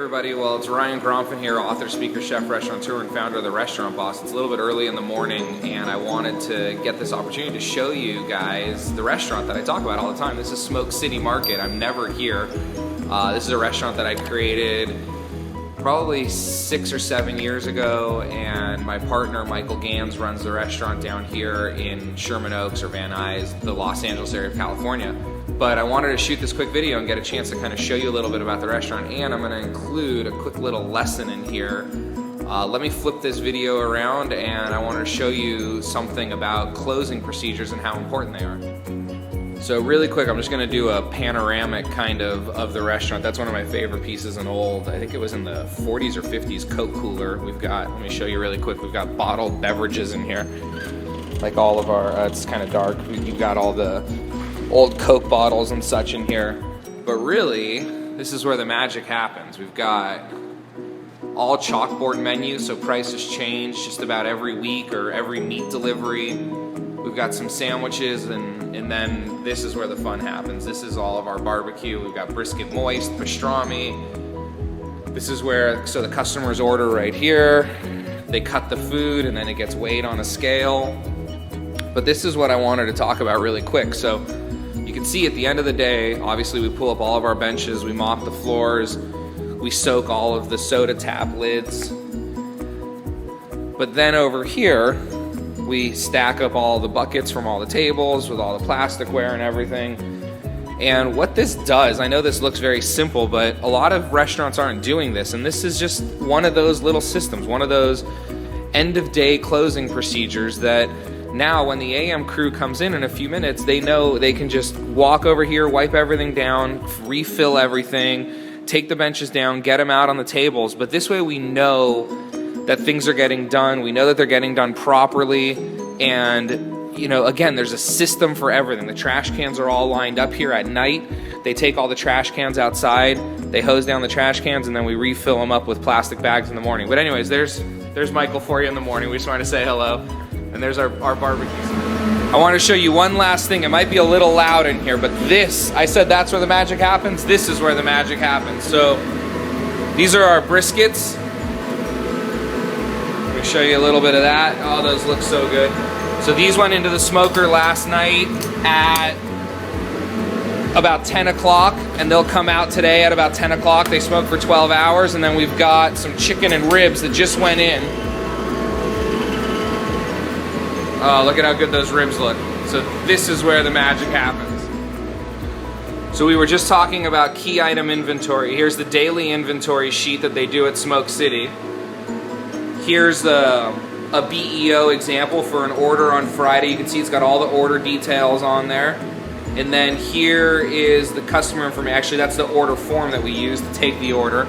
everybody, well it's Ryan Gromfin here, author, speaker, chef, restaurateur, and founder of the Restaurant Boss. It's a little bit early in the morning and I wanted to get this opportunity to show you guys the restaurant that I talk about all the time. This is Smoke City Market. I'm never here. This is a restaurant that I created probably 6 or 7 years ago, and my partner Michael Gans runs the restaurant down here in Sherman Oaks or Van Nuys, the Los Angeles area of California. But I wanted to shoot this quick video and get a chance to kind of show you a little bit about the restaurant, and I'm going to include a quick little lesson in here. Let me flip this video around, and I wanted to show you something about closing procedures and how important they are. So really quick, I'm just going to do a panoramic kind of the restaurant. That's one of my favorite pieces, an old, I think it was in the 40s or 50s Coke cooler. We've got, let me show you really quick, we've got bottled beverages in here. Like all of our, it's kind of dark, you've got all the old Coke bottles and such in here. But really, this is where the magic happens. We've got all chalkboard menus, so prices change just about every week or every meat delivery. We've got some sandwiches, and then this is where the fun happens. This is all of our barbecue. We've got brisket moist, pastrami. This is where, so the customers order right here. They cut the food and then it gets weighed on a scale. But this is what I wanted to talk about really quick. So you can see at the end of the day, obviously we pull up all of our benches, we mop the floors, we soak all of the soda tap lids. But then over here, we stack up all the buckets from all the tables with all the plasticware and everything. And what this does, I know this looks very simple, but a lot of restaurants aren't doing this, and this is just one of those little systems, one of those end of day closing procedures that now when the AM crew comes in a few minutes, they know they can just walk over here, wipe everything down, refill everything, take the benches down, get them out on the tables. But this way we know that things are getting done, we know that they're getting done properly, and you know, again, there's a system for everything. The trash cans are all lined up here at night. They take all the trash cans outside, they hose down the trash cans, and then we refill them up with plastic bags in the morning. But anyways, there's Michael for you in the morning. We just wanted to say hello. And there's our barbecues. I want to show you one last thing. It might be a little loud in here, but this, I said that's where the magic happens. This is where the magic happens. So these are our briskets. Let me show you a little bit of that. Oh, those look so good. So these went into the smoker last night at about 10 o'clock, and they'll come out today at about 10 o'clock. They smoke for 12 hours, and then we've got some chicken and ribs that just went in. Oh, look at how good those ribs look. So this is where the magic happens. So we were just talking about key item inventory. Here's the daily inventory sheet that they do at Smoke City. Here's a BEO example for an order on Friday. You can see it's got all the order details on there. And then here is the customer information. Actually, that's the order form that we use to take the order.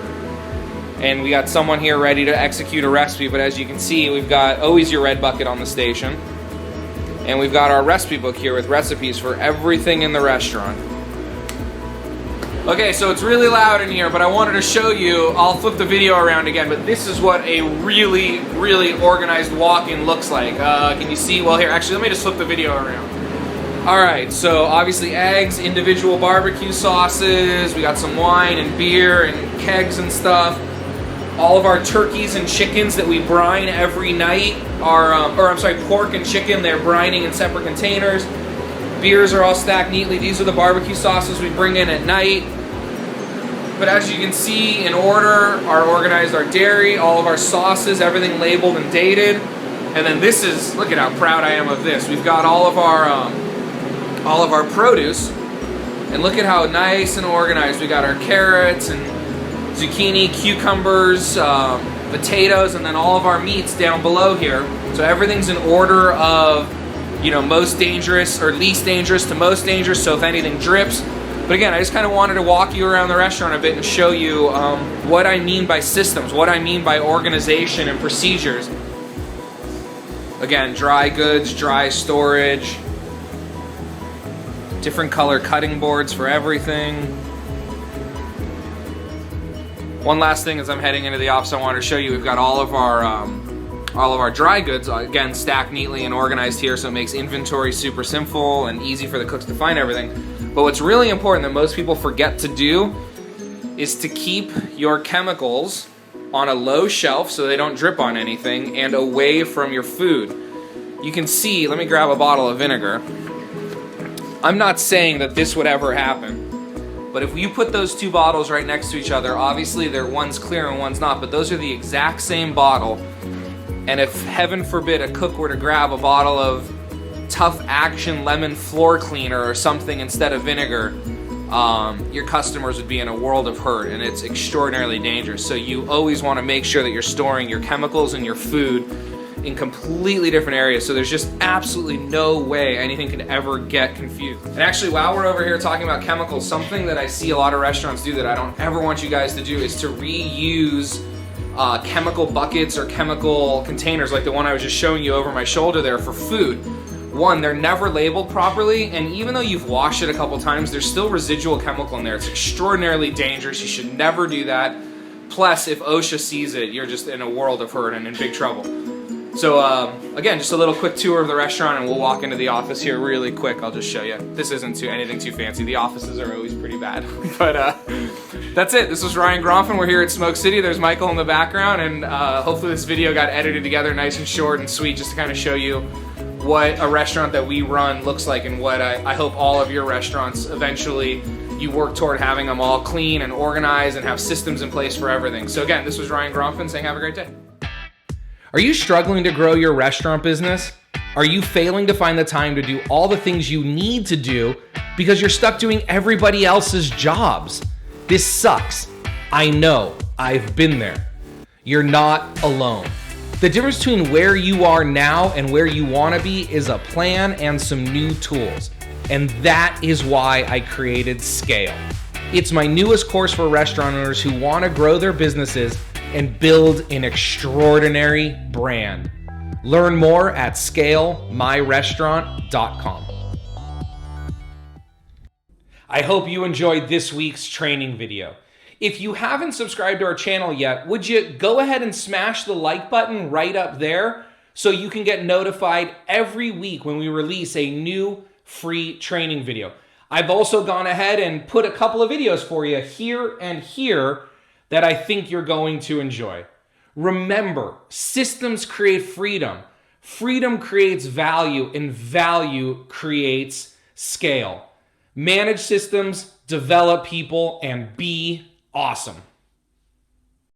And we got someone here ready to execute a recipe, but as you can see, we've got always your red bucket on the station. And we've got our recipe book here with recipes for everything in the restaurant. Okay, so it's really loud in here, but I wanted to show you, I'll flip the video around again, but this is what a really, really organized walk-in looks like. Can you see? Well, here, actually, let me just flip the video around. All right, so obviously eggs, individual barbecue sauces, we got some wine and beer and kegs and stuff. All of our turkeys and chickens that we brine every night are, pork and chicken, they're brining in separate containers. Beers are all stacked neatly. These are the barbecue sauces we bring in at night. But as you can see, in order are organized our dairy, all of our sauces, everything labeled and dated. And then this is, look at how proud I am of this. We've got all of our produce, and look at how nice and organized. We got our carrots and zucchini, cucumbers, potatoes, and then all of our meats down below here. So everything's in order of, you know, most dangerous or least dangerous to most dangerous, so if anything drips. But again, I just kind of wanted to walk you around the restaurant a bit and show you what I mean by systems, what I mean by organization and procedures. Again, dry goods, dry storage, different color cutting boards for everything. One last thing as I'm heading into the office, I wanted to show you, we've got all of our dry goods, again, stacked neatly and organized here, so it makes inventory super simple and easy for the cooks to find everything. But what's really important that most people forget to do is to keep your chemicals on a low shelf so they don't drip on anything and away from your food. You can see, let me grab a bottle of vinegar. I'm not saying that this would ever happen, but if you put those two bottles right next to each other, obviously one's clear and one's not, but those are the exact same bottle. And if, heaven forbid, a cook were to grab a bottle of Tough Action lemon floor cleaner or something instead of vinegar, your customers would be in a world of hurt, and it's extraordinarily dangerous. So you always want to make sure that you're storing your chemicals and your food in completely different areas, so there's just absolutely no way anything could ever get confused. And actually, while we're over here talking about chemicals, something that I see a lot of restaurants do that I don't ever want you guys to do is to reuse chemical buckets or chemical containers like the one I was just showing you over my shoulder there for food. One, they're never labeled properly, and even though you've washed it a couple times, there's still residual chemical in there. It's extraordinarily dangerous. You should never do that. Plus, if OSHA sees it, you're just in a world of hurt and in big trouble. So again, just a little quick tour of the restaurant, and we'll walk into the office here really quick. I'll just show you. This isn't anything too fancy. The offices are always pretty bad. But that's it. This was Ryan Gromfin. We're here at Smoke City. There's Michael in the background, and hopefully this video got edited together nice and short and sweet just to kind of show you what a restaurant that we run looks like, and what I hope all of your restaurants eventually you work toward having them all clean and organized and have systems in place for everything. So again, this was Ryan Gromfin saying have a great day. Are you struggling to grow your restaurant business? Are you failing to find the time to do all the things you need to do because you're stuck doing everybody else's jobs? This sucks. I know. I've been there. You're not alone. The difference between where you are now and where you want to be is a plan and some new tools. And that is why I created Scale. It's my newest course for restaurant owners who want to grow their businesses and build an extraordinary brand. Learn more at scalemyrestaurant.com. I hope you enjoyed this week's training video. If you haven't subscribed to our channel yet, would you go ahead and smash the like button right up there so you can get notified every week when we release a new free training video. I've also gone ahead and put a couple of videos for you here and here that I think you're going to enjoy. Remember, systems create freedom. Freedom creates value, and value creates scale. Manage systems, develop people, and be awesome.